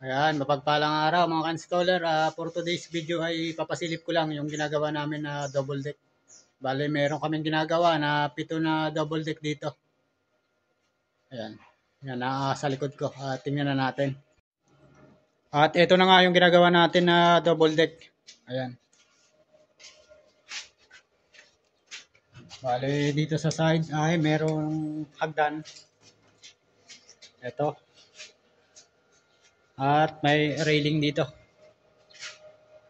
Ayan, mapagpalang araw mga ka-installer. For today's video ay papasilip ko lang yung ginagawa namin na double deck. Bale, meron kaming ginagawa na 7 na double deck dito. Ayan, yan sa likod ko. Tingnan na natin. At ito na nga yung ginagawa natin na double deck. Ayan. Bale, dito sa side ay merong hagdan. Ito. At may railing dito.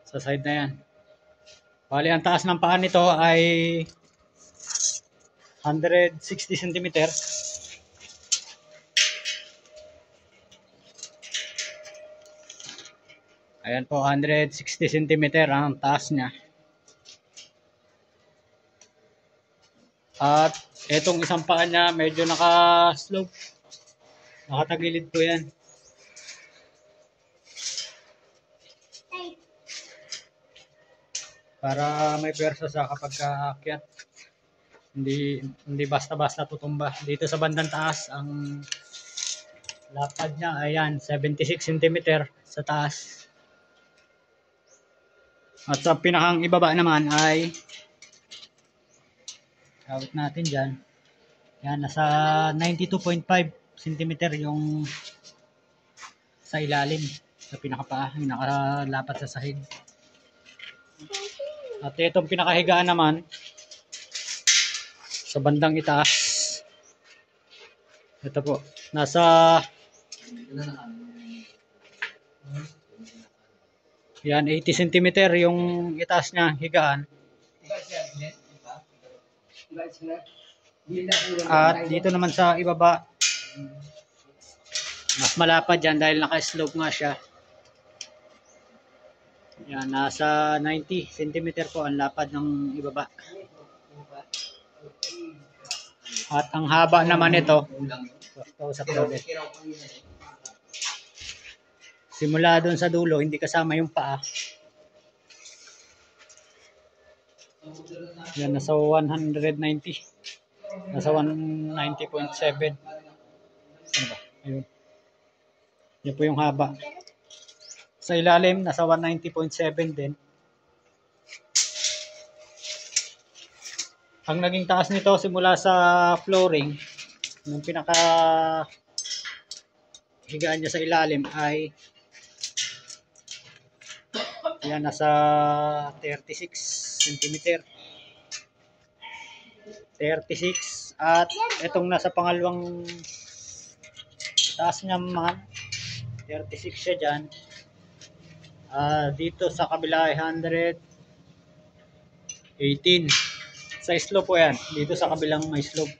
Sa side na yan. Bali, ang taas ng paan nito ay 160 cm. Ayan po, 160 cm ang taas niya. At itong isang paan niya medyo naka-slope. Nakatagilid po yan. Para may pwersa sa kapag aakyat. Hindi basta-basta tutumba. Dito sa bandang taas, ang lapad niya, ayan, 76 cm sa taas. At sa pinakang ibaba naman ay kawit natin dyan. Yan, nasa 92.5 cm yung sa ilalim. Sa pinakapaa, yung nakalapat sa sahig. At itong pinakahigaan naman, sa bandang itaas. Ito po, nasa yan, 80 cm yung itaas niya, higaan. At dito naman sa ibaba, mas malapad yan dahil naka-slope nga siya. Yan, nasa 90 cm po ang lapad ng ibaba. At ang haba naman ito, simula doon sa dulo, hindi kasama yung paa. Yan, nasa 190. Nasa 190.7. Ano ba? Ayun. Yan po yung haba. Sa ilalim, nasa 190.7 din. Ang naging taas nito simula sa flooring, yung pinaka higaan niya sa ilalim ay yan, nasa 36 cm. 36. At itong nasa pangalawang taas niya man, 36 siya dyan. Dito sa kabila ay 118. Sa slope po yan. Dito sa kabilang may slope.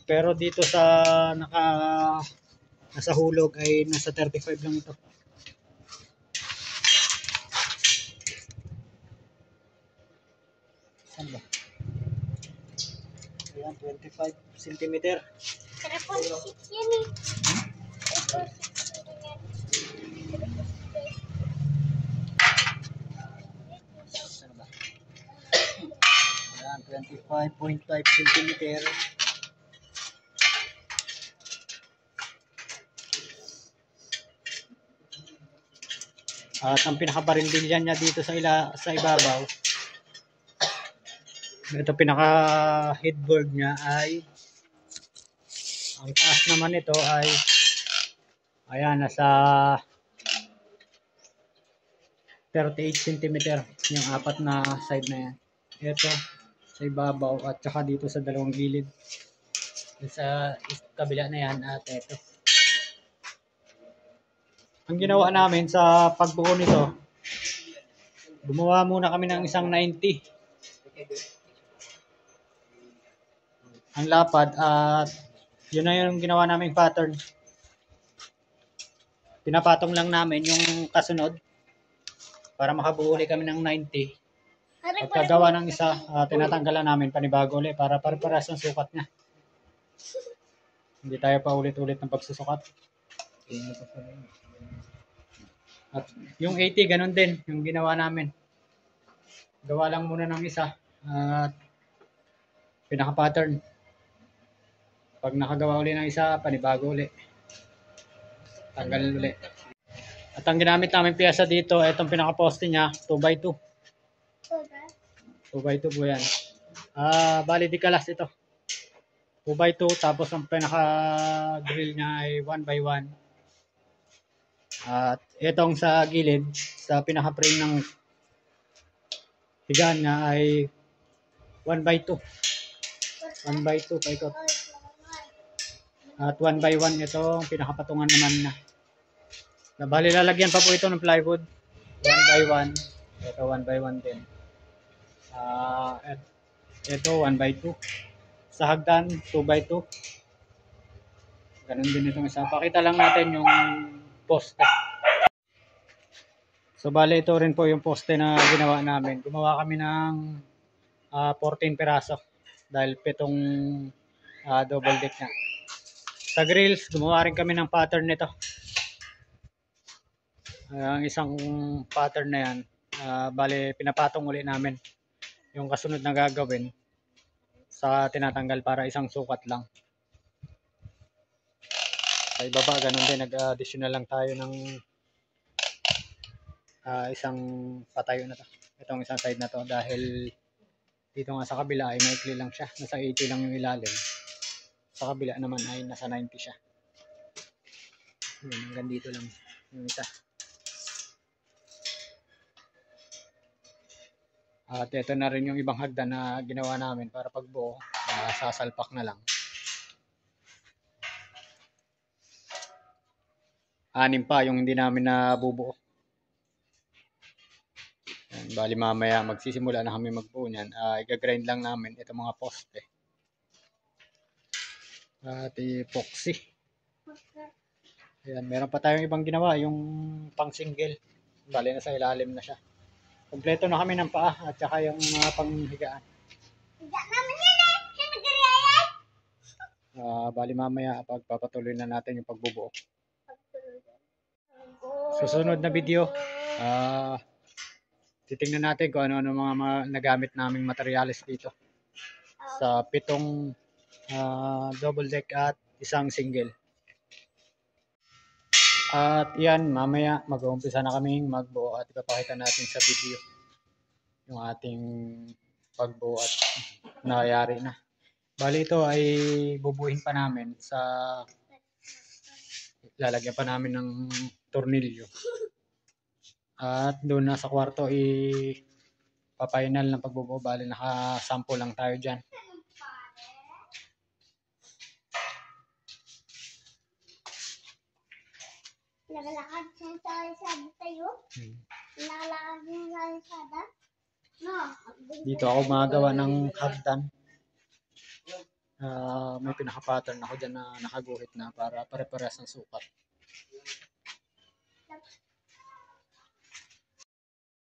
Pero dito sa nasa hulog ay nasa 35 lang ito. Saan ba? Ayan, 25 cm. yan eh. Saan ba? Ayan, 25.5 cm. At ang pinakabarindilyan niya dito sa ibabaw, ito pinaka headboard niya ay ang taas naman nito ay ayan, nasa 38 cm yung apat na side na yan. Ito sa ibabaw at saka dito sa dalawang gilid. Sa kabila na yan at ito. Ang ginawa namin sa pagbuo nito, gumawa muna kami ng isang 90 ang lapad at yun na yung ginawa naming pattern. Pinapatong lang namin yung kasunod para makabuo ulit kami ng 90. Pagkagawa ng isa, tinatanggalan namin panibago ulit para pare-parehas ang sukat niya. Hindi tayo pa ulit-ulit ng pagsusukat. At yung 80, ganun din yung ginawa namin. Gawa lang muna ng isa at pinaka-pattern. Pag nakagawa ulit ng isa, panibago ulit. Tanggalin ulit. At ang ginamit namin piyesa dito, itong pinaka-poste niya, 2x2. 2x2 po yan. Bali di kalas ito. 2x2, tapos ang pinaka-grill niya ay 1x1. At itong sa gilid, sa pinaka-frame ng higaan niya ay 1x2. 1x2 paikot. At 1x1 itong pinakapatungan naman na. Bali lalagyan pa po ito ng plywood. 1x1. Ito 1x1 din. Ito 1x2. Sa hagdan 2x2. Ganun din itong isa. Pakita lang natin yung poste. So bali ito rin po yung poste na ginawa namin. Gumawa kami ng 14 piraso dahil 7 double deck na. Sa grills, gumawa rin kami ng pattern nito. Ang isang pattern na yan, bali pinapatong ulit namin yung kasunod na gagawin sa tinatanggal para isang sukat lang. Sa ibaba, ganun din, nag-additional lang tayo ng isang patayo na to. Itong isang side na to dahil dito nga sa kabila ay maikli lang siya. Nasa 80 lang yung ilalim. Sa kabila naman ay nasa 90 siya. Hanggang dito lang yung isa. At ito na rin yung ibang hagdan na ginawa namin para pagbuo, sasalpak na lang. 6 pa yung hindi namin nabubuo. Bali mamaya magsisimula na kami magbuo niyan. I-grind lang namin itong mga poste. At epoxy. Ayan, meron pa tayong ibang ginawa, yung pang single. Bali na sa ilalim na siya. Kompleto na kami ng paa at saka yung mga panghigaan. Bali mamaya pagpapatuloy na natin yung pagbubuo. Susunod na video, titingnan natin kung ano-ano mga nagamit naming materyales dito. Sa 7 double deck at isang single. At yan, mamaya mag-uumpisa na kaming magbuo at ipapakita natin sa video yung ating pagbuo at nangyayari na. Bali ito ay bubuhin pa namin sa lalagyan pa namin ng tornilyo. At doon na sa kwarto papainal ng pagbubuo. Bali naka-sample lang tayo dyan. Nagalakad siya sa isada tayo. Nagalakad siya sa isada. No. Dito ako gumagawa ng hagdan. May pinaka-pattern ako dyan na nakaguhit na para pare-parehas ng sukat.